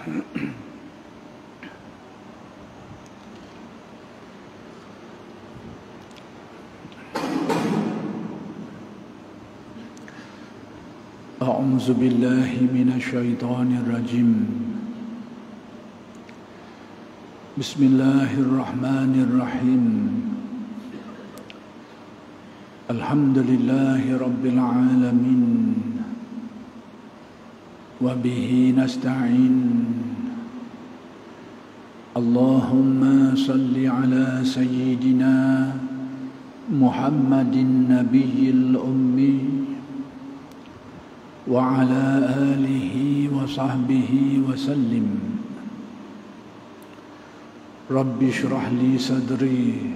A'udzu billahi minasyaitonir rajim. Bismillahirrahmanirrahim. Alhamdulillahi rabbil alamin. Wa bihi nasta'in. Allahumma salli ala sayyidina Muhammadin nabiyil ummi wa ala alihi wa sahbihi wa sallim. Rabbi shrah li sadri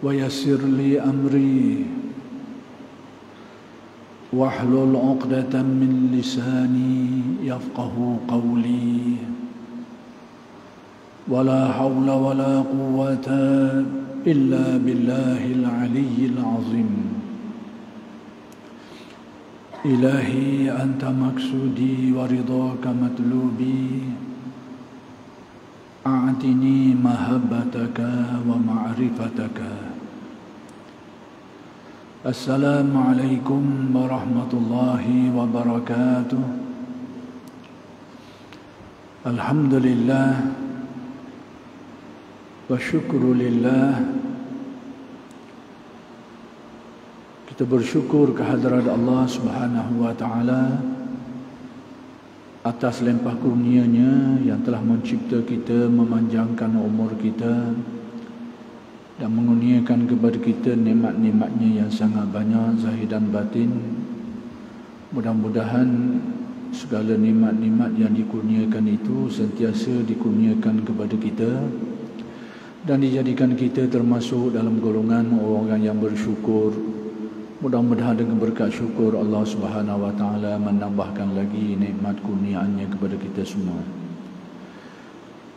wa yassir li amri wahlul 'uqdatam min lisani yafqahu qawli. Wala hawla wala quwwata illa billahil aliyyil azim. Ilahi anta maksudi wa ridhaka matlubi. A'tini mahabbataka wa ma'rifataka. Assalamualaikum warahmatullahi wabarakatuh. Alhamdulillah wa syukru lillah. Kita bersyukur kehadrat Allah Subhanahu wa taala atas limpah kurnia-Nya yang telah mencipta kita, memanjangkan umur kita dan mengurniakan kepada kita nikmat-nikmat-Nya yang sangat banyak zahir dan batin. Mudah-mudahan segala nikmat-nikmat yang dikurniakan itu sentiasa dikurniakan kepada kita dan dijadikan kita termasuk dalam golongan orang yang bersyukur. Mudah-mudahan dengan berkat syukur Allah Subhanahu wa taala menambahkan lagi nikmat kurniaan-Nya kepada kita semua.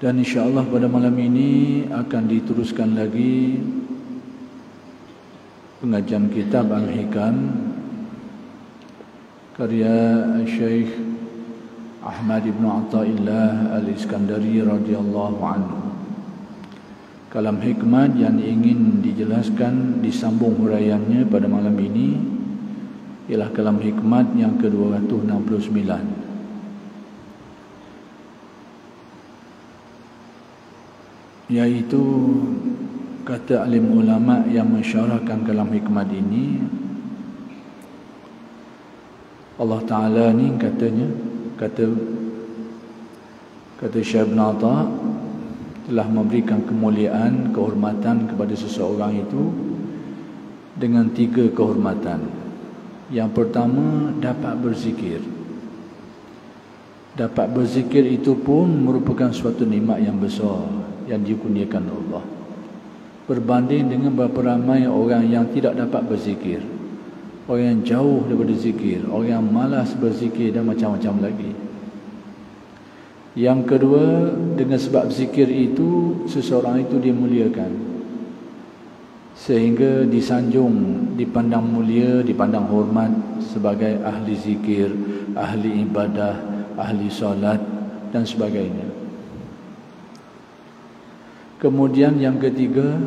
Dan insya-Allah pada malam ini akan diteruskan lagi pengajian kitab Al-Hikam karya Syekh Ahmad ibn Athaillah Al-Iskandari radhiyallahu anhu. Kalam hikmat yang ingin dijelaskan disambung huraiannya pada malam ini ialah kalam hikmat yang ke-269, yaitu kata alim ulama yang mensyarahkan kalam hikmat ini. Allah Ta'ala ni katanya, kata Syekh Ibn Atha, telah memberikan kemuliaan, kehormatan kepada seseorang itu dengan 3 kehormatan. Yang pertama, dapat berzikir. Dapat berzikir itu pun merupakan suatu nikmat yang besar yang dikurniakan Allah, berbanding dengan berapa ramai orang yang tidak dapat berzikir, orang yang jauh daripada zikir, orang yang malas berzikir dan macam-macam lagi. Yang kedua, dengan sebab zikir itu seseorang itu dimuliakan, sehingga disanjung, dipandang mulia, dipandang hormat sebagai ahli zikir, ahli ibadah, ahli solat dan sebagainya. Kemudian yang ketiga,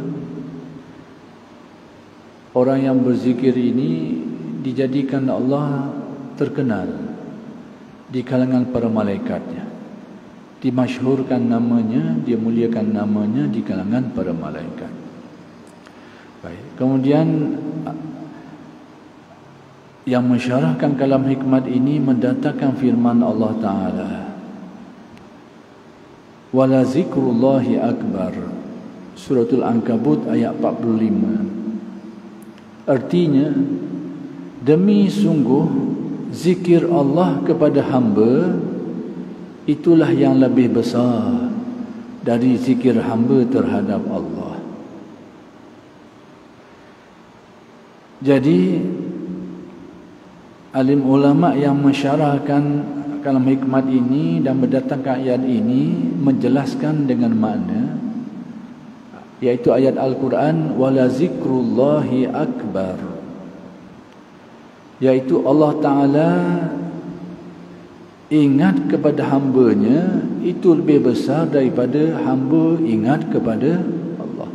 orang yang berzikir ini dijadikan Allah terkenal di kalangan para malaikat-Nya, dimasyhurkan namanya, dia muliakan namanya di kalangan para malaikat. Baik. Kemudian yang mensyarahkan kalam hikmat ini mendatangkan firman Allah Ta'ala, wala zikrullahi akbar, suratul Ankabut ayat 45. Artinya, demi sungguh zikir Allah kepada hamba itulah yang lebih besar dari zikir hamba terhadap Allah. Jadi alim ulama yang mensyarahkan kalam hikmat ini dan mendatangkan ayat ini menjelaskan dengan makna, yaitu ayat Al-Quran, wala zikrullahi akbar, yaitu Allah Ta'ala ingat kepada hambanya itu lebih besar daripada hamba ingat kepada Allah.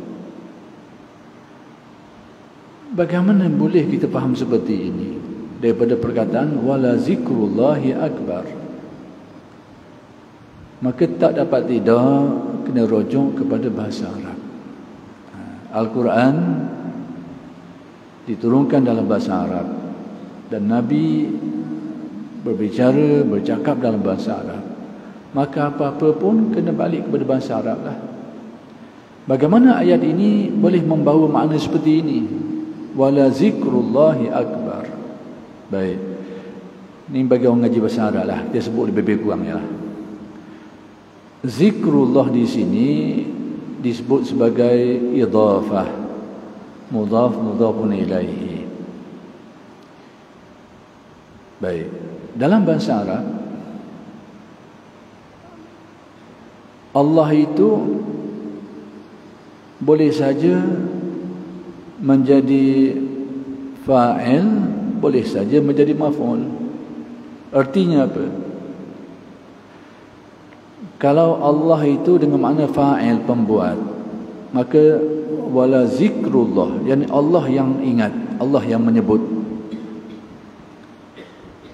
Bagaimana boleh kita faham seperti ini daripada perkataan wala zikrullahi akbar? Maka tak dapat tidak kena rujuk kepada bahasa Arab. Al-Quran diturunkan dalam bahasa Arab dan Nabi bercakap dalam bahasa Arab. Maka apa-apa pun kena balik kepada bahasa Arab lah. Bagaimana ayat ini boleh membawa makna seperti ini? Wala zikrullahi akbar. Baik, ini bagi orang ngaji bahasa Arab lah, dia sebut lebih kurang ya lah. Zikrullah di sini disebut sebagai idhafah, mudhafun ilaihi. Baik, dalam bahasa Arab Allah itu boleh saja menjadi fa'il, boleh saja menjadi maf'ul. Artinya apa? Kalau Allah itu dengan makna fa'il, pembuat, maka wala zikrullah, yakni Allah yang ingat, Allah yang menyebut.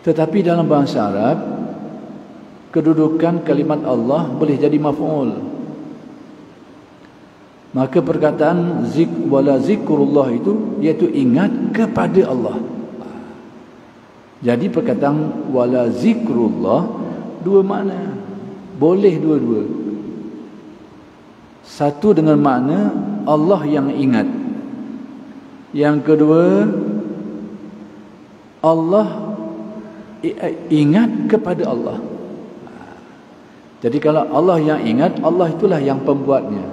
Tetapi dalam bahasa Arab kedudukan kalimat Allah boleh jadi maf'ul. Maka perkataan wala zikrullah itu iaitu ingat kepada Allah. Jadi perkataan wala zikrullah dua makna. Boleh dua-dua. Satu dengan makna Allah yang ingat. Yang kedua, Allah ingat kepada Allah. Jadi kalau Allah yang ingat, Allah itulah yang pembuatnya.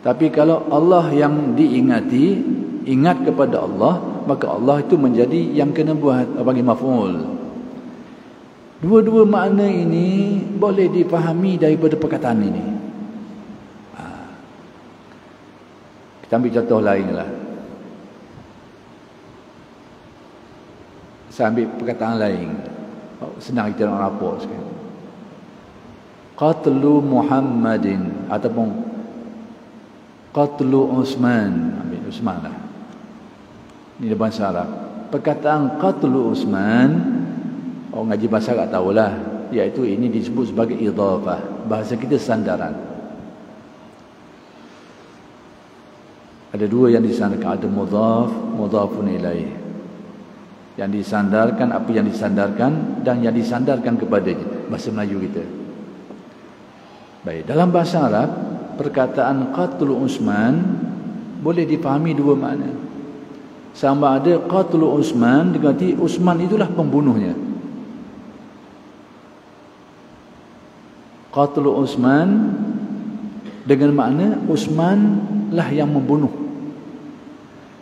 Tapi kalau Allah yang diingati, ingat kepada Allah, maka Allah itu menjadi yang kena buat, bagi maf'ul. Dua-dua makna ini boleh dipahami daripada perkataan ini. Kita ambil contoh lain lah. Saya ambil perkataan lain. Senang kita nak rapor sekarang. Qatlu Muhammadin ataupun Qatlu Uthman. Ambil Uthman lah. Ini dalam bahasa Arab. Perkataan Qatlu Uthman, orang ngaji bahasa tak tahulah, iaitu ini disebut sebagai idhafah. Bahasa kita sandaran. Ada dua yang disandarkan, ada mudhafun ilaih. Yang disandarkan, apa yang disandarkan, dan yang disandarkan kepadanya. Bahasa Melayu kita. Baik, dalam bahasa Arab perkataan qatlu Uthman boleh dipahami dua makna. Sama ada qatlu Uthman berarti Uthman itulah pembunuhnya. Qatlu Uthman dengan makna Uthman lah yang membunuh.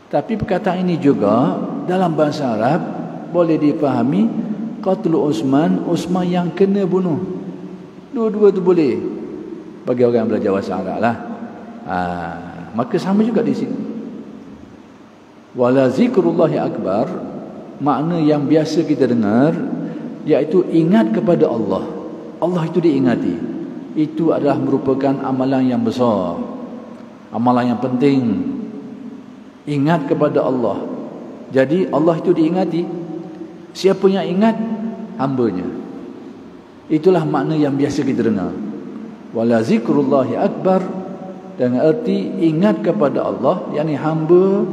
Tapi perkataan ini juga dalam bahasa Arab boleh dipahami qatlu Uthman, Uthman yang kena bunuh. Dua-dua itu boleh bagi orang yang belajar bahasa Arab lah. Maka sama juga di sini. Wala zikrullahi akbar, makna yang biasa kita dengar iaitu ingat kepada Allah. Allah itu diingati. Itu adalah merupakan amalan yang besar, amalan yang penting. Ingat kepada Allah. Jadi Allah itu diingati. Siapa yang ingat? Hambanya. Itulah makna yang biasa kita dengar. Wala zikrullahi akbar, dengan arti ingat kepada Allah, yakni hamba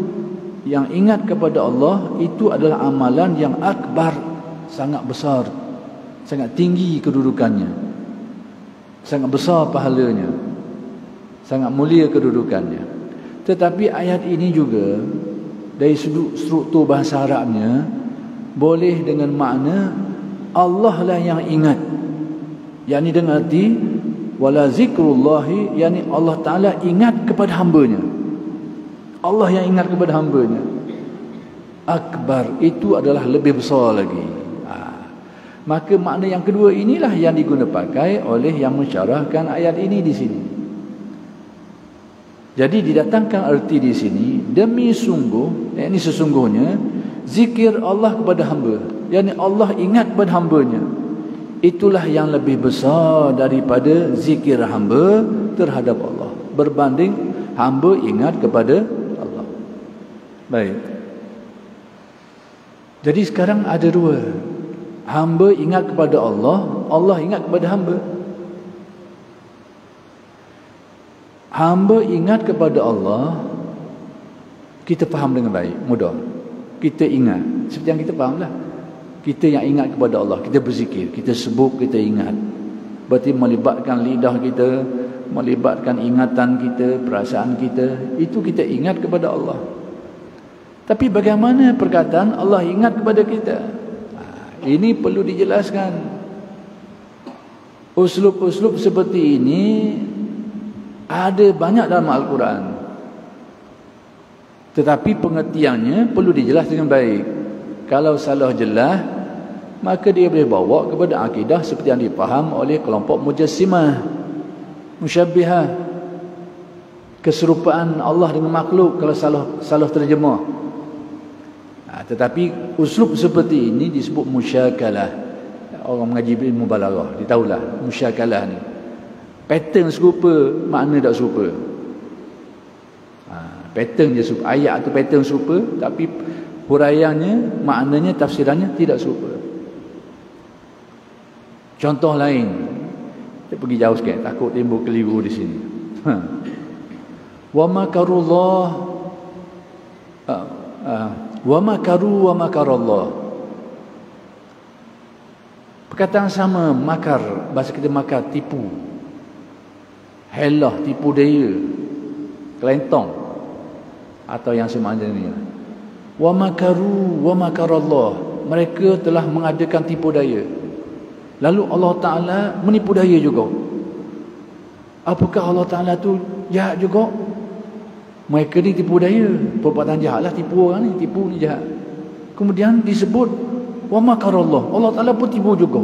yang ingat kepada Allah itu adalah amalan yang akbar, sangat besar, sangat tinggi kedudukannya, sangat besar pahalanya, sangat mulia kedudukannya. Tetapi ayat ini juga dari sudut struktur bahasa Arabnya boleh dengan makna Allah lah yang ingat, yakni dengan arti wala zikrullahi, yakni Allah Ta'ala ingat kepada hambanya. Allah yang ingat kepada hambanya. Akbar, itu adalah lebih besar lagi. Maka makna yang kedua inilah yang digunakan pakai oleh yang mensyarahkan ayat ini di sini. Jadi didatangkan arti di sini demi sungguh, yakni sesungguhnya zikir Allah kepada hamba, yakni Allah ingat kepada hambanya. itulah yang lebih besar daripada zikir hamba terhadap Allah, berbanding hamba ingat kepada Allah. Baik. Jadi sekarang ada dua. Hamba ingat kepada Allah, Allah ingat kepada hamba. Hamba ingat kepada Allah, kita faham dengan baik, mudah. Kita ingat, seperti yang kita faham lah. Kita yang ingat kepada Allah, kita berzikir, kita sebut, kita ingat. Berarti melibatkan lidah kita, melibatkan ingatan kita, perasaan kita, itu kita ingat kepada Allah. Tapi bagaimana perkataan Allah ingat kepada kita? Ini perlu dijelaskan. Uslub-uslub seperti ini ada banyak dalam Al-Quran, tetapi pengertiannya perlu dijelas dengan baik. Kalau salah jelas, maka dia boleh bawa kepada akidah seperti yang dipaham oleh kelompok Mujassimah, Musyabbihah, keserupaan Allah dengan makhluk kalau salah terjemah. Tetapi uslub seperti ini disebut musyakalah. Orang mengaji ilmu balaghah, dia tahulah musyakalah ni. Pattern serupa, makna tak serupa. Pattern je serupa, ayat tu pattern serupa, tapi huraiannya, maknanya, tafsirannya tidak serupa. Contoh lain, kita pergi jauh sikit, takut timbul keliru di sini. Wa makarullah, wa makaru wa makarallah. Perkataan sama, makar, bahasa kita makar, tipu, helah, tipu daya, kelentong, atau yang semaknanya. Wa makaru wa makarallah, mereka telah mengadakan tipu daya, lalu Allah Ta'ala menipu daya juga. Apakah Allah Ta'ala tu jahat juga? Mereka ni tipu daya, perbuatan jahat lah, tipu orang ni, tipu ni jahat. Kemudian disebut wa makarallah, Allah Ta'ala pun tipu juga.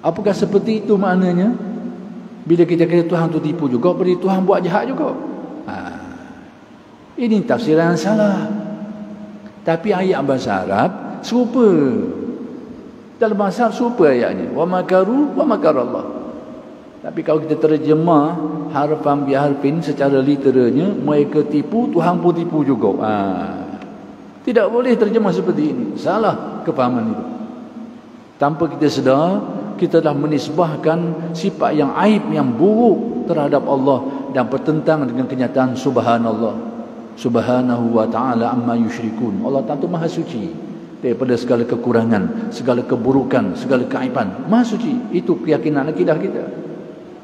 Apakah seperti itu maknanya? Bila kita kata Tuhan tu tipu juga, berarti Tuhan buat jahat juga. Ini tafsiran yang salah. Tapi ayat bahasa Arab serupa. Dalam bahasa Arab serupa ayatnya, wa makaru wa makarallah. Tapi kalau kita terjemah harfan bi harfin secara literalnya, mereka tipu, Tuhan pun tipu juga. Tidak boleh terjemah seperti ini. Salah kefahaman itu. Tanpa kita sedar, kita dah menisbahkan sifat yang aib, yang buruk terhadap Allah dan bertentangan dengan kenyataan subhanallah, subhanahu wa ta'ala amma yusyrikun. Allah Ta'ala Maha suci daripada segala kekurangan, segala keburukan, segala keaiban. Maha suci. Itu keyakinan akidah kita.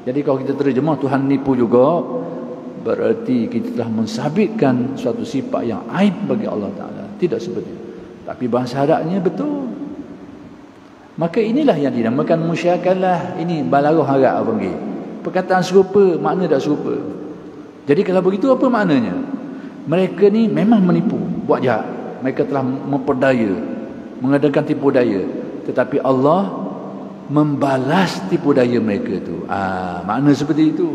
Jadi kalau kita terjemah Tuhan nipu juga, berarti kita telah mensabitkan suatu sifat yang aib bagi Allah Ta'ala. Tidak seperti itu. Tapi bahasa Arabnya betul. Maka inilah yang dinamakan musyakalah. Ini balaghah Arab panggil. Perkataan serupa, makna tak serupa. Jadi kalau begitu apa maknanya? Mereka ni memang menipu, buat jahat. Mereka telah memperdaya, mengadakan tipu daya. Tetapi Allah membalas tipu daya mereka tu. Makna seperti itu.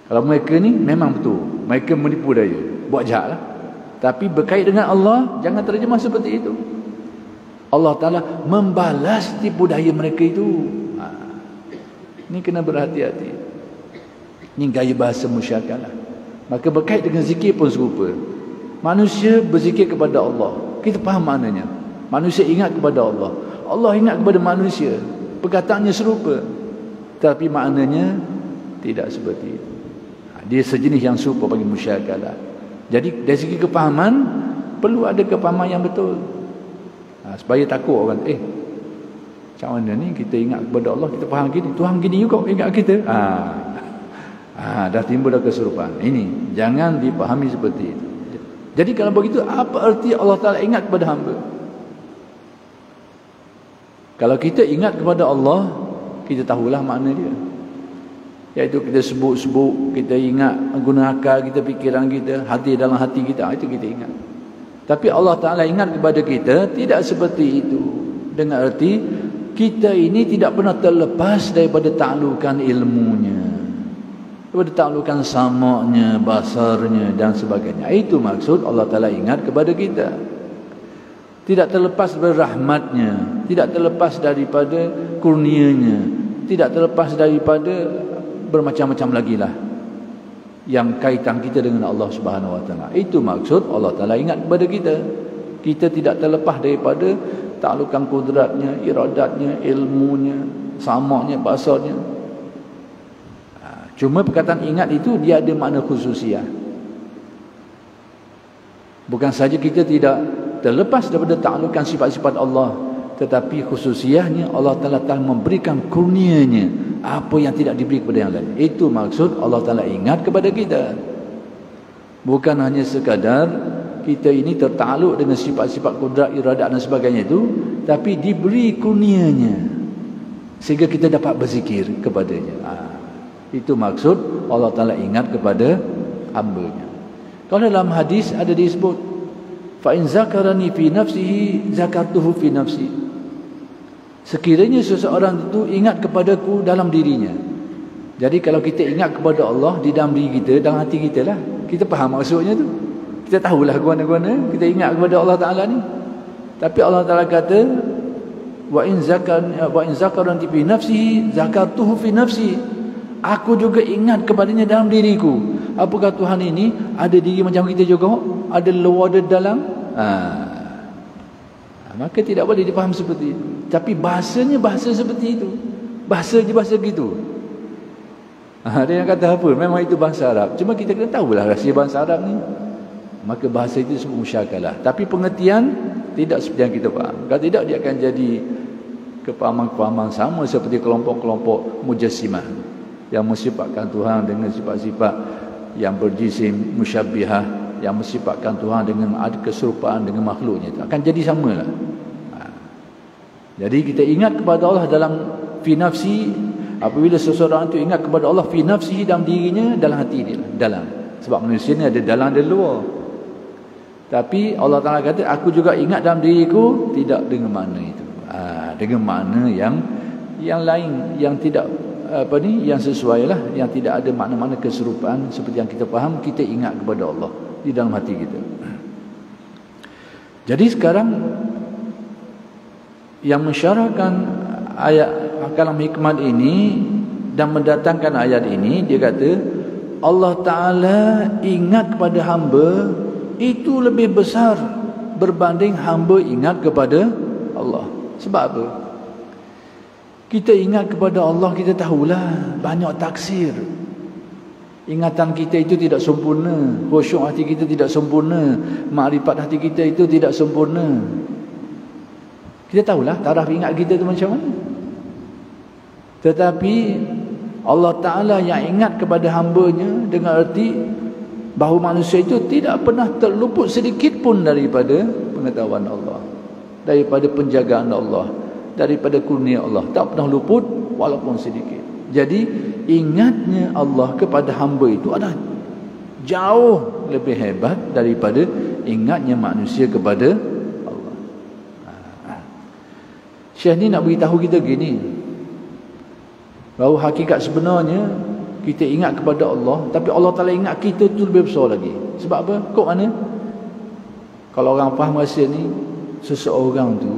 Kalau mereka ni memang betul, mereka menipu daya, buat jahat lah. Tapi berkait dengan Allah, jangan terjemah seperti itu. Allah Ta'ala membalas tipu daya mereka itu. Ini kena berhati-hati. Ini gaya bahasa musyakalah. Maka berkait dengan zikir pun serupa. Manusia berzikir kepada Allah, kita faham maknanya. Manusia ingat kepada Allah, Allah ingat kepada manusia. Perkataannya serupa, tapi maknanya tidak seperti itu. Dia sejenis yang serupa bagi musyakalah. Jadi dari segi kefahaman, perlu ada kefahaman yang betul. Supaya takut orang, macam mana ni kita ingat kepada Allah, kita faham gini, Tuhan gini juga ingat kita. Dah timbul dah keserupaan. Ini jangan dipahami seperti itu. Jadi kalau begitu, apa erti Allah Ta'ala ingat kepada hamba? Kalau kita ingat kepada Allah, kita tahulah makna dia. Iaitu kita sebut-sebut, kita ingat, guna akal kita, fikiran kita, hati dalam hati kita, itu kita ingat. Tapi Allah Ta'ala ingat kepada kita tidak seperti itu. Dengan arti kita ini tidak pernah terlepas daripada ta'lukan ilmunya, daripada ta'lukan sama'nya, basarnya dan sebagainya. Itu maksud Allah Ta'ala ingat kepada kita. tidak terlepas dari rahmatnya, tidak terlepas daripada kurnianya, tidak terlepas daripada bermacam-macam lagi lah yang kaitan kita dengan Allah Subhanahu Wa Taala. Itu maksud Allah Taala ingat kepada kita. Kita tidak terlepas daripada taklukan kudratnya, iradatnya, ilmunya, samanya, basarnya. Cuma perkataan ingat itu dia ada makna khususiah. Bukan saja kita tidak terlepas daripada taklukan sifat-sifat Allah, tetapi khususiahnya Allah Ta'ala telah memberikan kurnianya, apa yang tidak diberi kepada yang lain. Itu maksud Allah Ta'ala ingat kepada kita. Bukan hanya sekadar kita ini tertakluk dengan sifat-sifat kudrat, iradat dan sebagainya itu, tapi diberi kurnianya sehingga kita dapat berzikir kepadanya. Itu maksud Allah Ta'ala ingat kepada hamba-Nya. Kalau dalam hadis ada disebut, fa in zakarani fi nafsihi zakartuhu fi nafsi. Sekiranya seseorang itu ingat kepadaku dalam dirinya. Jadi kalau kita ingat kepada Allah di dalam diri kita, dalam hati kita lah, kita faham maksudnya tu. Kita tahulah guana-guana kita ingat kepada Allah Ta'ala ni. Tapi Allah Ta'ala kata, wa in zakarani fi nafsihi zakartuhu fi nafsi. Aku juga ingat kepadanya dalam diriku. Apakah Tuhan ini ada diri macam kita juga? Ada luar, ada dalam? Maka tidak boleh dipaham seperti itu. Tapi bahasanya bahasa seperti itu. Bahasa gitu. Ada yang kata apa? Memang itu bahasa Arab. Cuma kita kena tahulah rahsia bahasa Arab ni. Maka bahasa itu semua musyakalah. Tapi pengertian tidak seperti yang kita faham. Kalau tidak, dia akan jadi kepahaman-kepahaman sama seperti kelompok-kelompok mujassimah yang mensifatkan Tuhan dengan sifat-sifat yang berjisim, musyabbihah, yang mensifatkan Tuhan dengan ada keserupaan dengan makhluknya, itu akan jadi samalah. Jadi kita ingat kepada Allah dalam fi nafsi. Apabila seseorang itu ingat kepada Allah fi nafsi, dalam dirinya, dalam hati dia, dalam. Sebab manusia ni ada dalam dan luar. Tapi Allah Ta'ala kata, aku juga ingat dalam diriku, tidak dengan makna itu. Dengan makna yang lain, yang tidak yang sesuai lah, yang tidak ada makna-makna keserupaan seperti yang kita faham. Kita ingat kepada Allah di dalam hati kita. Jadi sekarang yang mensyarahkan ayat kalam hikmat ini dan mendatangkan ayat ini, dia kata Allah Ta'ala ingat kepada hamba itu lebih besar berbanding hamba ingat kepada Allah. Sebab apa? Kita ingat kepada Allah, kita tahulah banyak taksir. Ingatan kita itu tidak sempurna, khusyuk hati kita tidak sempurna, makrifat hati kita itu tidak sempurna. Kita tahulah taraf ingat kita itu macam mana. Tetapi Allah Ta'ala yang ingat kepada hamba-Nya dengan erti bahawa manusia itu tidak pernah terluput sedikit pun daripada pengetahuan Allah, daripada penjagaan Allah, daripada kurnia Allah. Tak pernah luput walaupun sedikit. Jadi ingatnya Allah kepada hamba itu adalah jauh lebih hebat daripada ingatnya manusia kepada Allah. Syekh ni nak beritahu kita gini, bahawa hakikat sebenarnya kita ingat kepada Allah, tapi Allah Ta'ala ingat kita tu lebih besar lagi. Sebab apa? Kok mana? Kalau orang faham rahsia ni, seseorang tu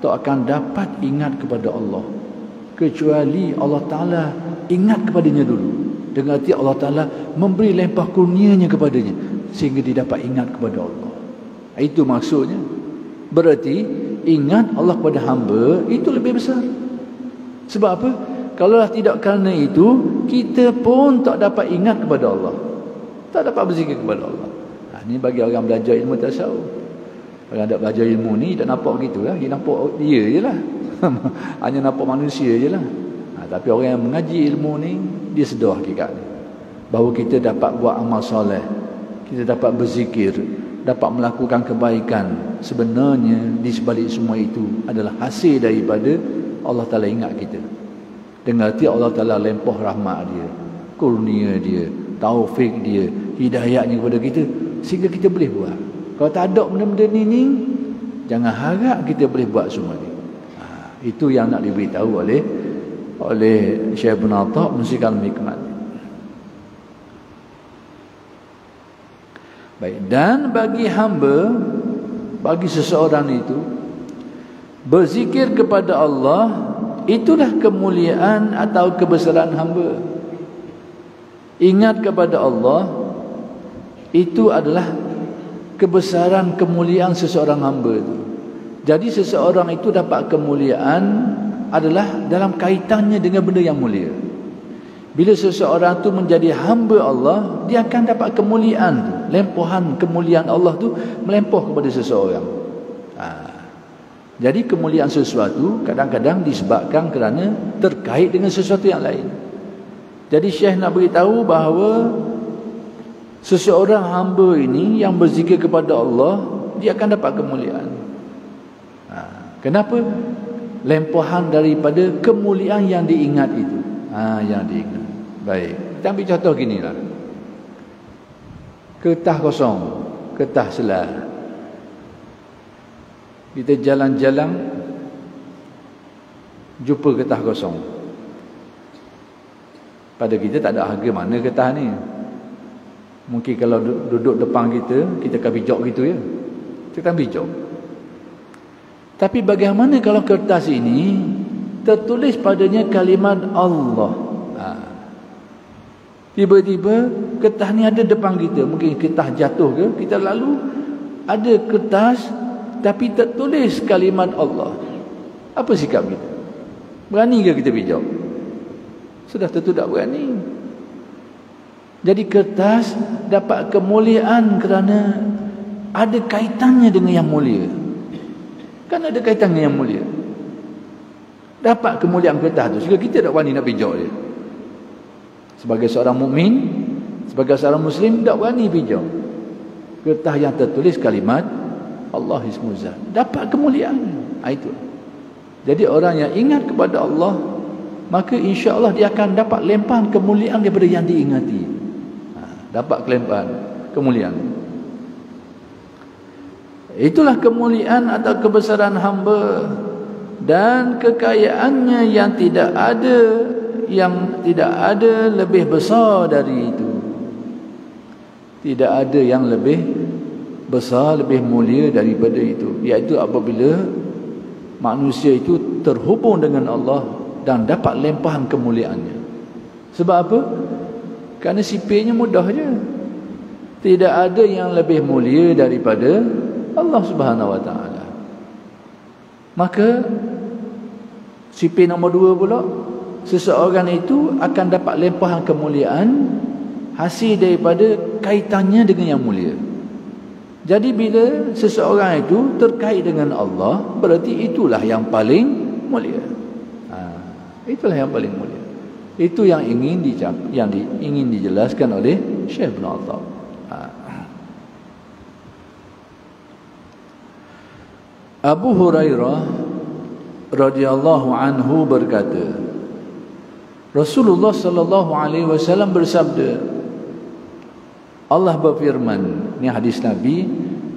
tak akan dapat ingat kepada Allah kecuali Allah Ta'ala ingat kepadanya dulu. Dengan arti Allah Ta'ala memberi lempah kurnianya kepadanya sehingga dia dapat ingat kepada Allah. Itu maksudnya. Berarti ingat Allah kepada hamba itu lebih besar. Sebab apa? Kalaulah tidak kerana itu, kita pun tak dapat ingat kepada Allah, tak dapat berzikir kepada Allah. Ini bagi orang belajar ilmu tasawuf. Orang tak belajar ilmu ni tak nampak begitulah. Dia nampak dia je lah. Hanya nampak manusia je lah. Tapi orang yang mengaji ilmu ni, dia sedar hakikat ni, bahawa kita dapat buat amal soleh, kita dapat berzikir, dapat melakukan kebaikan. Sebenarnya di sebalik semua itu adalah hasil daripada Allah Ta'ala ingat kita. Dengan arti Allah Ta'ala lempah rahmat dia, kurnia dia, taufik dia, hidayahnya kepada kita sehingga kita boleh buat. Kalau tak ada benda-benda ni, jangan harap kita boleh buat semua ni. Itu yang nak diberitahu oleh Syekh Ibn Atta' Munsyi Kalam Hikmat. Baik, dan bagi hamba bagi seseorang itu berzikir kepada Allah, itulah kemuliaan atau kebesaran hamba. Ingat kepada Allah, itu adalah kebesaran kemuliaan seseorang hamba itu. Jadi seseorang itu dapat kemuliaan adalah dalam kaitannya dengan benda yang mulia. Bila seseorang tu menjadi hamba Allah, dia akan dapat kemuliaan tu. Lempahan kemuliaan Allah tu melempoh kepada seseorang. Jadi kemuliaan sesuatu kadang-kadang disebabkan kerana terkait dengan sesuatu yang lain. Jadi Syekh nak beritahu bahawa seseorang hamba ini yang berzikir kepada Allah, dia akan dapat kemuliaan. Kenapa? Lempahan daripada kemuliaan yang diingat itu. Yang diingat. Baik, kita ambil contoh ginilah. Kertas kosong, kertas selah. Kita jalan-jalan jumpa kertas kosong. Pada kita tak ada harga mana kertas ni. Mungkin kalau duduk depan kita akan bijak gitu ya. Kita akan bijak. Tapi bagaimana kalau kertas ini tertulis padanya kalimat Allah? Tiba-tiba kertas ni ada depan kita. Mungkin kertas jatuh ke, kita lalu ada kertas tapi tertulis kalimat Allah. Apa sikap kita? Berani ke kita bijak? Sudah tentu tak berani. Jadi kertas dapat kemuliaan kerana ada kaitannya dengan yang mulia. Kan ada kaitan dengan yang mulia. Dapat kemuliaan kertas tu sehingga kita tak berani nak bijak dia. Sebagai seorang mukmin, sebagai seorang muslim, tak berani bijak. Kertas yang tertulis kalimat Allah Ismul Zat dapat kemuliaan. Itu. Jadi orang yang ingat kepada Allah, maka insya-Allah dia akan dapat lempahan kemuliaan daripada yang diingati. Dapat lempahan kemuliaan. Itulah kemuliaan atau kebesaran hamba dan kekayaannya yang tidak ada lebih besar dari itu. Tidak ada yang lebih besar, lebih mulia daripada itu, iaitu apabila manusia itu terhubung dengan Allah dan dapat lempahan kemuliaannya. Sebab apa? Kerana sipirnya mudah je. Tidak ada yang lebih mulia daripada Allah Subhanahu Wa Taala. Maka sipir nombor 2 pula, seseorang itu akan dapat lempahan kemuliaan hasil daripada kaitannya dengan yang mulia. Jadi bila seseorang itu terkait dengan Allah, berarti itulah yang paling mulia. Itulah yang paling mulia. Itu yang ingin dijelaskan oleh Syekh Ibn Attab. Abu Hurairah radhiyallahu anhu berkata, Rasulullah sallallahu alaihi wasallam bersabda, Allah berfirman, ini hadis Nabi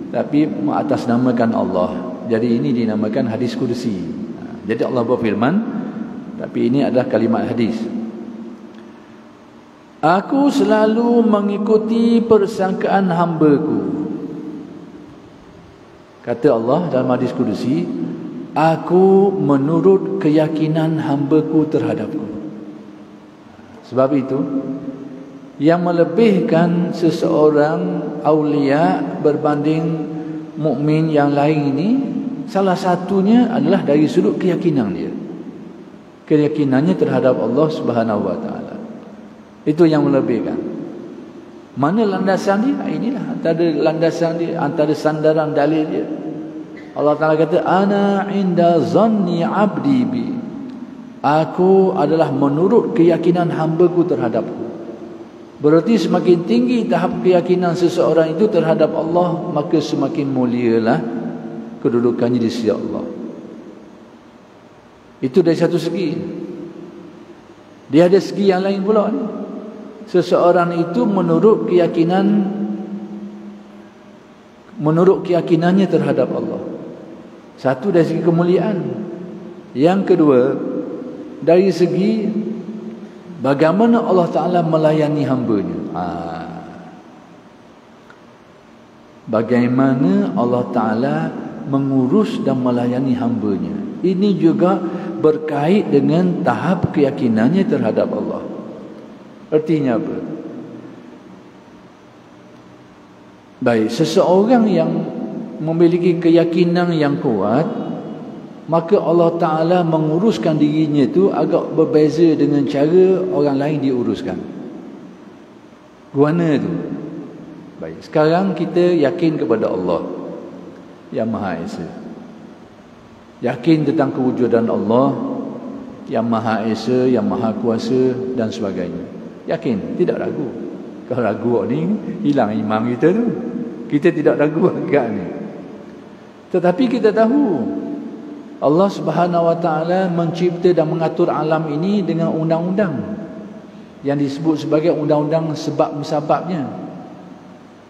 tapi mengatasnamakan Allah. Jadi ini dinamakan hadis kursi. Jadi Allah berfirman tapi ini adalah kalimat hadis. Aku selalu mengikuti persangkaan hamba-Ku. Kata Allah dalam hadis kursi, aku menurut keyakinan hamba-Ku terhadapku. Sebab itu yang melebihkan seseorang aulia berbanding mukmin yang lain ini, salah satunya adalah dari sudut keyakinan dia. Keyakinannya terhadap Allah Subhanahu Wa Taala. Itu yang melebihkan. Mana landasan dia? Inilah antara landasan dia, antara sandaran dalil dia. Allah Taala kata, ana inda zanni abdi bi. Aku adalah menurut keyakinan hamba-Ku terhadapku. Berarti semakin tinggi tahap keyakinan seseorang itu terhadap Allah, maka semakin mulialah kedudukannya di sisi Allah. Itu dari satu segi. Dia ada segi yang lain pula ni. Seseorang itu menurut keyakinannya terhadap Allah. Satu dari segi kemuliaan. Yang kedua, dari segi bagaimana Allah Ta'ala melayani hamba-Nya. bagaimana Allah Ta'ala mengurus dan melayani hamba-Nya. Ini juga berkait dengan tahap keyakinannya terhadap Allah. Artinya apa? Baik, seseorang yang memiliki keyakinan yang kuat, maka Allah Ta'ala menguruskan dirinya itu agak berbeza dengan cara orang lain diuruskan. Guana tu. Baik, sekarang kita yakin kepada Allah yang Maha Esa. Yakin tentang kewujudan Allah yang Maha Esa, yang Maha Kuasa dan sebagainya. Yakin, tidak ragu. Kalau ragu ni hilang iman kita tu. Kita tidak ragu agak ni. Tetapi kita tahu Allah Subhanahu Wa Taala mencipta dan mengatur alam ini dengan undang-undang yang disebut sebagai undang-undang sebab musababnya.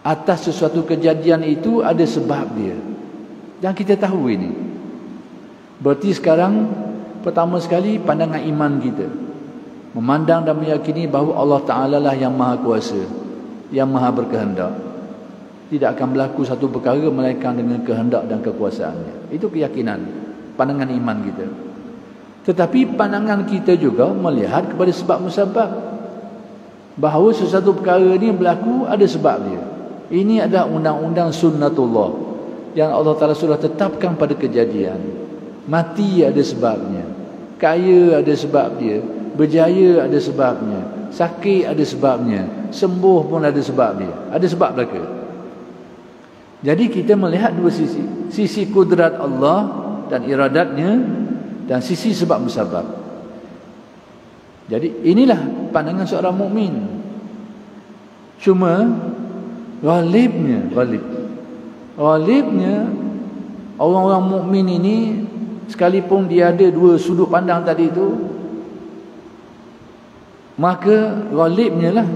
Atas sesuatu kejadian itu ada sebab dia. Dan kita tahu ini. Berarti sekarang pertama sekali pandangan iman kita, memandang dan meyakini bahawa Allah Ta'ala lah yang Maha Kuasa, yang Maha Berkehendak. Tidak akan berlaku satu perkara melainkan dengan kehendak dan kekuasaannya. Itu keyakinan, pandangan iman kita. Tetapi pandangan kita juga melihat kepada sebab musabab, bahawa sesuatu perkara ni berlaku ada sebab dia. Ini adalah undang-undang sunnatullah yang Allah Ta'ala sudah tetapkan pada kejadian. Mati ada sebabnya, kaya ada sebab dia, berjaya ada sebabnya, sakit ada sebabnya, sembuh pun ada sebab dia. Ada sebab belaka. Jadi kita melihat dua sisi. Sisi kudrat Allah dan iradatnya, dan sisi sebab musabab. Jadi inilah pandangan seorang mukmin. Cuma ghalibnya orang-orang mukmin ini, sekalipun dia ada dua sudut pandang tadi itu, maka ghalibnya lah,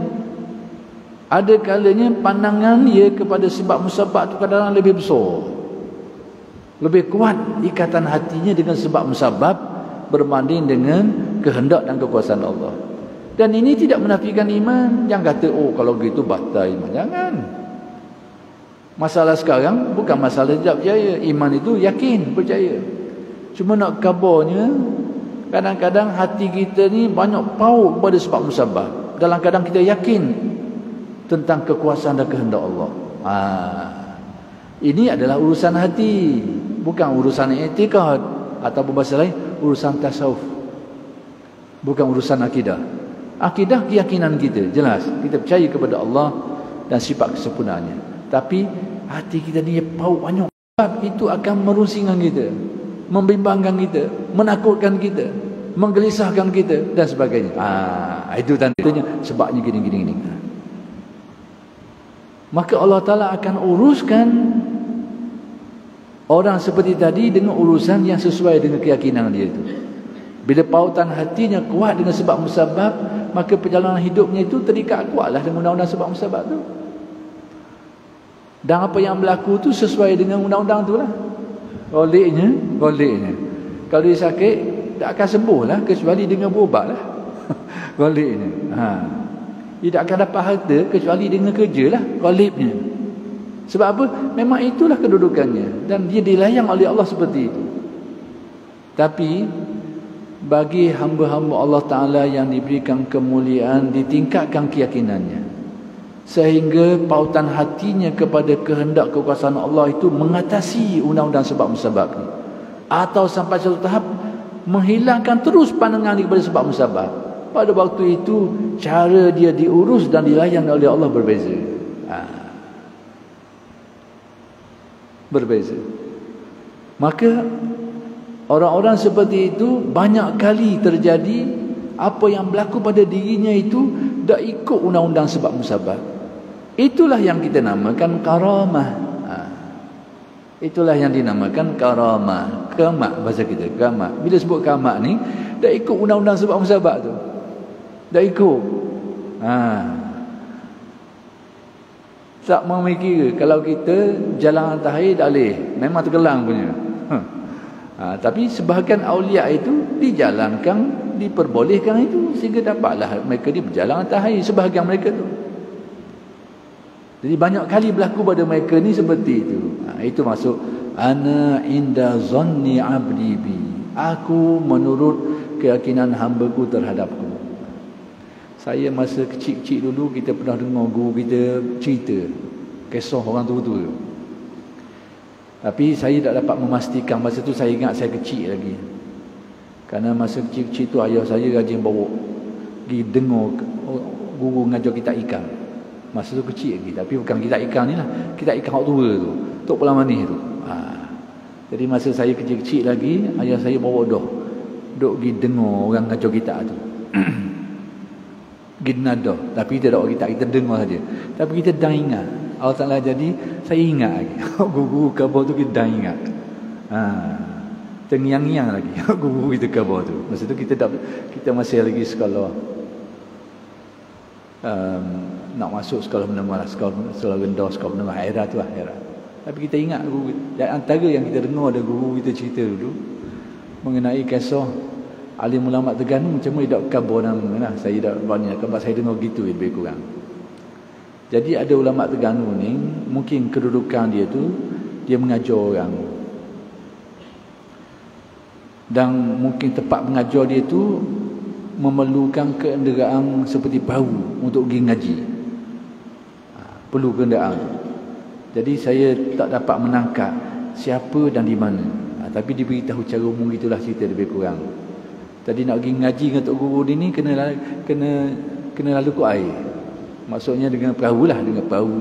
ada kalanya pandangan dia kepada sebab musabab itu kadang-kadang lebih besar, lebih kuat ikatan hatinya dengan sebab musabab berbanding dengan kehendak dan kekuasaan Allah. Dan ini tidak menafikan iman. Yang kata, oh kalau gitu batal iman. Jangan. Masalah sekarang bukan masalah tidak percaya. Iman itu yakin, percaya. Cuma nak kabarnya, kadang-kadang hati kita ni banyak paut pada sebab musabab. Dalam kadang kita yakin tentang kekuasaan dan kehendak Allah. Ini adalah urusan hati, bukan urusan i'tikad, ataupun bahasa lain urusan tasawuf, bukan urusan akidah. Akidah keyakinan kita jelas, kita percaya kepada Allah dan sifat kesempurnaannya. Tapi hati kita ni paut banyak, sebab itu akan merusingkan kita, membimbangkan kita, menakutkan kita, menggelisahkan kita dan sebagainya. Itu tandanya sebabnya gini. Maka Allah Ta'ala akan uruskan orang seperti tadi dengan urusan yang sesuai dengan keyakinan dia itu. Bila pautan hatinya kuat dengan sebab musabab, maka perjalanan hidupnya itu terikat kuatlah dengan undang-undang sebab musabab itu. Dan apa yang berlaku itu sesuai dengan undang-undang itu lah. Goliknya. Kalau dia sakit, tak akan sembuh lah, kecuali dengan berubat lah. Goliknya. Dia tak akan dapat harta kecuali dengan kerja lah, qalibnya. Sebab apa? Memang itulah kedudukannya, dan dia dilayang oleh Allah seperti itu. Tapi bagi hamba-hamba Allah Ta'ala yang diberikan kemuliaan, ditingkatkan keyakinannya, sehingga pautan hatinya kepada kehendak kekuasaan Allah itu mengatasi undang-undang sebab musabab ni, atau sampai satu tahap menghilangkan terus pandangan kepada sebab musabab. Pada waktu itu cara dia diurus dan dilayan oleh Allah berbeza. Berbeza. Maka orang-orang seperti itu banyak kali terjadi apa yang berlaku pada dirinya itu tak ikut undang-undang sebab musabab. Itulah yang kita namakan karamah. Itulah yang dinamakan karamah. Kamak bahasa kita, kamak. Bila sebut kamak ni, tak ikut undang-undang sebab musabab tu. Tak ikut. Tak memikir kalau kita jalan atas air tak boleh, memang tergelang punya. Tapi sebahagian aulia itu dijalankan, diperbolehkan itu, sehingga dapatlah mereka dia berjalan atas air, sebahagian mereka tu. Jadi banyak kali berlaku pada mereka ni seperti itu. Itu masuk ana inda zanni abdi bi. Aku menurut keyakinan hamba-Ku terhadapku. Saya masa kecil-kecil dulu kita pernah dengar guru kita cerita kisah orang tua-tua. Tapi saya tak dapat memastikan, masa tu saya ingat saya kecil lagi. Kerana masa kecil-kecil tu ayah saya rajin bawa pergi dengar guru ngajar kita ikan. Masa tu kecil lagi, tapi bukan kita ikan ni lah, kita ikan hak tua tu, tok pulang manis tu. Jadi masa saya kecil-kecil lagi, ayah saya bawa duk pergi dengar orang ngajar kita tu. Ginadah, tapi tidak kita dengar saja. Tapi kita dah ingat. Allah Ta'ala jadi saya ingat lagi. Guru khabar tu kita dah ingat. Tengiang-iang lagi guru kita khabar tu. Masa tu kita masih lagi sekolah nak masuk sekolah menengah, sekolah rendah, sekolah menengah, era tu lah, era. Tapi kita ingat guru. Dan antara yang kita dengar ada guru kita cerita dulu mengenai kisah alim ulama Terengganu macam mana dak khabar nama lah. Saya dak banyak sebab saya dengar gitu lebih kurang. Jadi ada ulama Terengganu ni, mungkin kedudukan dia tu dia mengajar orang. Dan mungkin tempat mengajar dia tu memerlukan kenderaan seperti perahu untuk pergi ngaji. Perlu kenderaan. Jadi saya tak dapat menangkap siapa dan di mana. Tapi diberitahu cara umum gitulah cerita lebih kurang. Tadi nak pergi ngaji dengan tok guru dia ni kena lalu ke air. Maksudnya dengan perahu lah, dengan perahu.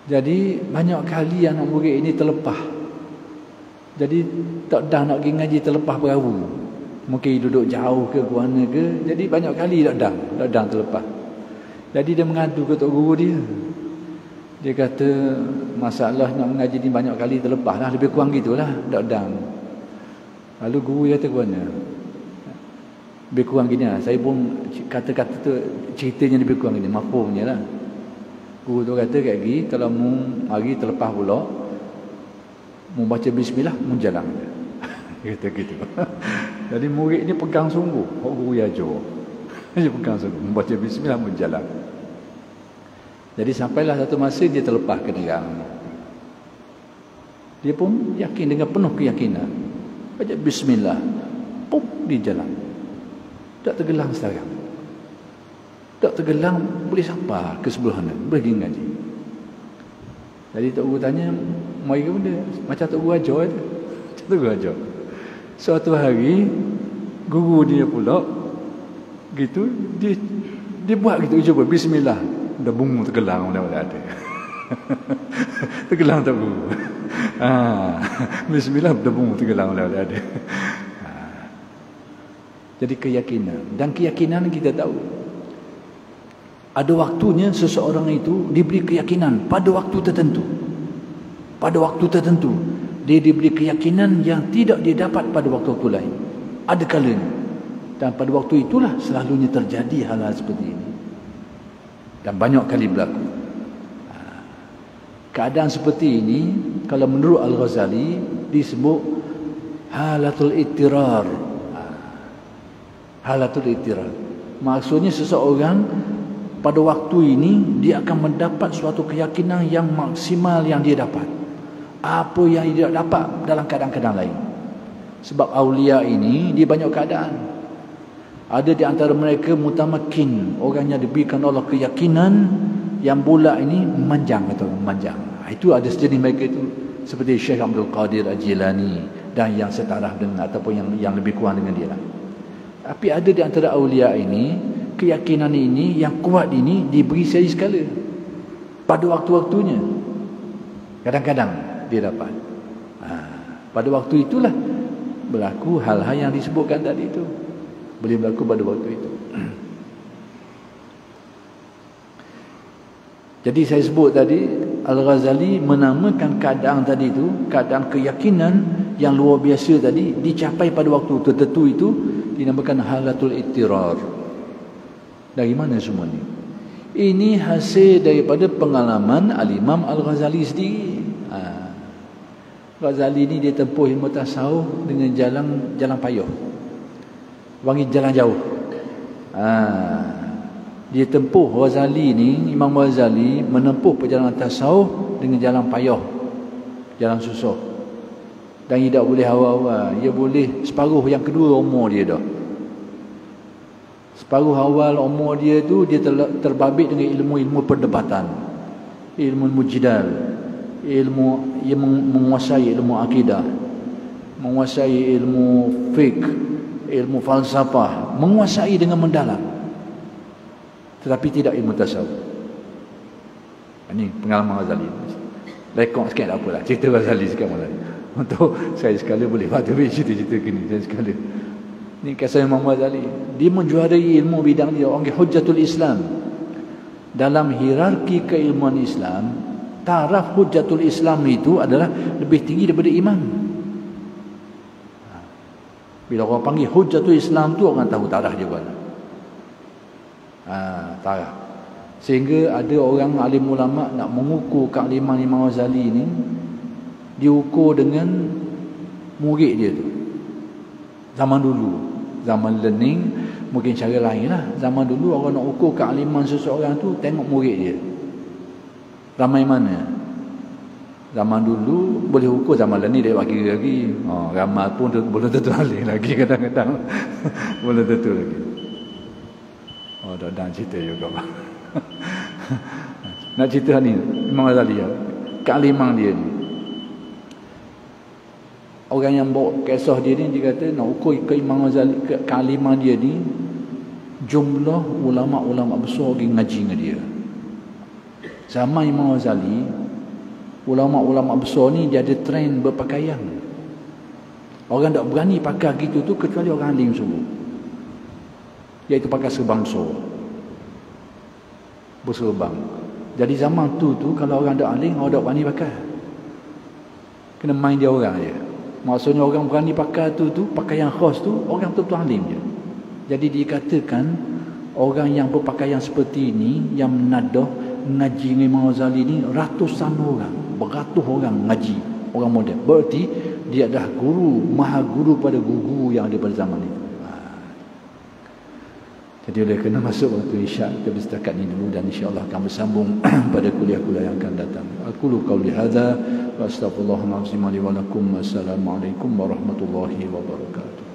Jadi banyak kali anak murid ini terlepas. Jadi tak dah nak pergi ngaji terlepas perahu. Mungkin duduk jauh ke mana ke. Jadi banyak kali tak dah terlepas. Jadi dia mengadu ke tok guru dia. Dia kata masalah nak mengaji ni banyak kali terlepas lah. Lebih kurang gitulah. Tak dah. Lalu guru kata ke mana? Lebih kurang gini lah. Saya pun kata-kata tu ceritanya lebih kurang gini. Mafhumnya lah. Guru tu kata kat lagi, kalau mu hari terlepas pula, mu baca bismillah, mu jalan. Dia kata gitu. Jadi murid ni pegang sungguh. Guru ajar. Dia pegang sungguh. Mu baca bismillah, mu jalan. Jadi sampailah satu masa dia terlepas ke negaranya. Dia pun yakin dengan penuh keyakinan. Baca bismillah, pop di jalan. Tak tergelang sekarang. Tak tergelang boleh sampai ke sebelah sana, boleh pergi ngaji. Jadi tok guru tanya, mai ke benda? Macam tok guru ajar je. Macam tok guru ajar. Suatu hari guru dia pula gitu, dia buat gitu cuba bismillah. Dah bungu tergelang dah ada. Tergelang tok guru. Bismillah dah bungu tergelang dah ada. Jadi keyakinan. Dan keyakinan kita tahu ada waktunya seseorang itu diberi keyakinan pada waktu tertentu. Pada waktu tertentu dia diberi keyakinan yang tidak dia dapat pada waktu-waktu lain. Ada kalanya. Dan pada waktu itulah selalunya terjadi hal-hal seperti ini. Dan banyak kali berlaku. Keadaan seperti ini kalau menurut Al-Ghazali disebut halatul ittirar. Halatul ittirar. Maksudnya seseorang pada waktu ini dia akan mendapat suatu keyakinan yang maksimal yang dia dapat. Apa yang dia dapat dalam keadaan-keadaan lain. Sebab aulia ini dia banyak keadaan. Ada di antara mereka mutamakin, orang yang diberikan Allah keyakinan yang bulat ini memanjang atau memanjang. Itu ada sejenis mereka itu seperti Syekh Abdul Qadir Al-Jilani dan yang setaraf dengan ataupun yang lebih kurang dengan dia. Tapi ada di antara aulia ini keyakinan ini yang kuat ini diberi sekali sekala pada waktu-waktunya. Kadang-kadang dia dapat. Pada waktu itulah berlaku hal-hal yang disebutkan tadi itu. Boleh berlaku pada waktu itu. Jadi saya sebut tadi Al-Ghazali menamakan keadaan tadi itu, keadaan keyakinan yang luar biasa tadi dicapai pada waktu tertentu itu dinamakan halatul ittirar. Dari mana semua ni? Ini hasil daripada pengalaman Al-Imam Al-Ghazali sendiri. Ghazali ni dia tempuh ilmu tasawuf dengan jalan payah. Wangi jalan jauh. Dia tempuh Ghazali ni, Imam Ghazali menempuh perjalanan tasawuf dengan jalan payah, jalan susah. Dan dia tak boleh awal-awal, dia boleh separuh yang kedua umur dia dah. Separuh awal umur dia tu dia terbabit dengan ilmu-ilmu perdebatan, ilmu jidal, ilmu yang menguasai ilmu akidah, menguasai ilmu fiqh, ilmu falsafah, menguasai dengan mendalam, tetapi tidak ilmu tasawuf. Ini pengalaman Ghazali. Rekod sikit tak apalah, cerita Ghazali sikit malah. Untuk saya sekali boleh buat cerita-cerita gini saya sekali. Ini kisah Imam Ghazali. Dia menjuarai ilmu bidang dia, orang Hujjatul Islam. Dalam hierarki keilmuan Islam, taraf Hujjatul Islam itu adalah lebih tinggi daripada imam. Bila orang panggil Hujjatul Islam tu, orang tahu taraf dia mana. Taraf. Sehingga ada orang alim ulama nak mengukur kealiman Imam Ghazali ni, diukur dengan murid dia tu. Zaman dulu, zaman learning mungkin cara lain lah. Zaman dulu orang nak ukur kealiman seseorang tu, tengok murid dia ramai mana. Zaman dulu boleh ukur, zaman learning dia buat kira lagi. Ramai pun tu, belum tentu alim lagi kadang-kadang. Belum tentu lagi. Dah cerita juga. Nak cerita ni Imam Ghazali, kealiman dia ni. Orang yang bawa kisah dia ni, dia kata nak ukur ke Imam Ghazali, kealiman dia ni, jumlah ulama-ulama besar pergi ngaji dengan dia. Zaman Imam Ghazali, ulama-ulama besar ni dia ada trend berpakaian. Orang tak berani pakai gitu tu kecuali orang alim semua, iaitu pakai serban besar, berserban. Jadi zaman tu kalau orang tak alim, orang tak berani pakai. Kena main dia orang je. Maksudnya orang berani pakai tu pakaian khas tu, orang tu alim je. Jadi dikatakan orang yang berpakaian seperti ini, yang menadah ngaji dengan Imam Ghazali ni, ratusan orang, beratus orang ngaji, orang modern. Berarti dia adalah guru, maha guru pada guru yang ada pada zaman itu. Jadi oleh kerana masuk waktu isyak, kita bersetakat ni dulu, dan insya-Allah akan bersambung pada kuliah-kuliah yang akan datang. Aqulu qauli hadza wa astaghfirullahalazim li wa lakum. Assalamualaikum warahmatullahi wabarakatuh.